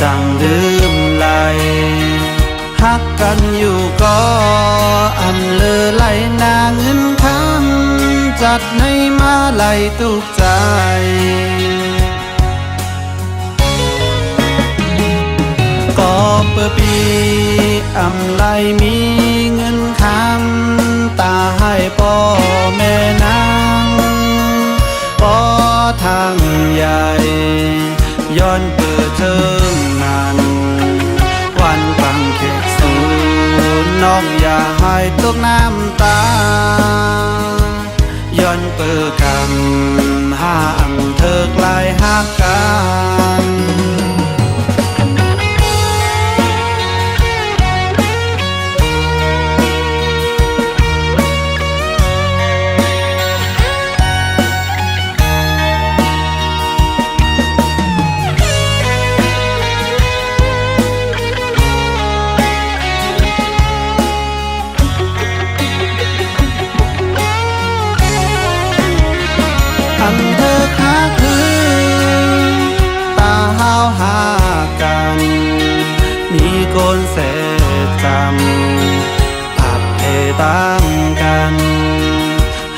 จังลืมไหลฮักกันอยู่ก็อำเลอไหลนาเงินคำจัดในมาไหลตุกใจก็เปิดปีอำไลมีเงินคำตาให้พ่อแม่นางพ่อทางใหญ่ย้อนเปิดเทิงนั้นวันฟังเขตสูนน้องอย่าให้ตกน้ำตาย้อนเปิดคำห้ามเธอกลายหักกันอันเธอหาคือตาหาวหากันมีโกนเสจำผัดเพตามกัน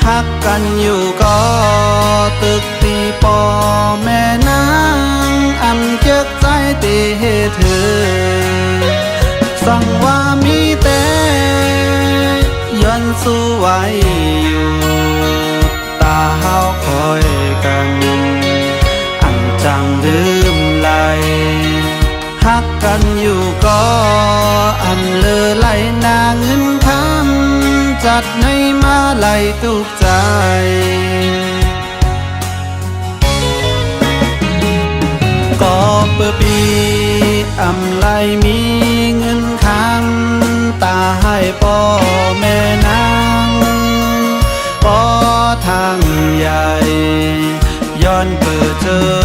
ฮักกันอยู่ก็ตึกตีปอแม่นางอำเจ็บใจตีให้เธอสั่งว่ามีแต่ย้อนสู้ไว้อยู่ตาเฮาคอยกันอันจังลืมไหลฮักกันอยู่ก็อันเลอไหลนาเงินคำจัดในมาไหลตุกใจก็เปิดปีอำไลมีเงินคำตาให้พ่อแม่นางพ่อทางใหญ่ย้อนเปิดเจอ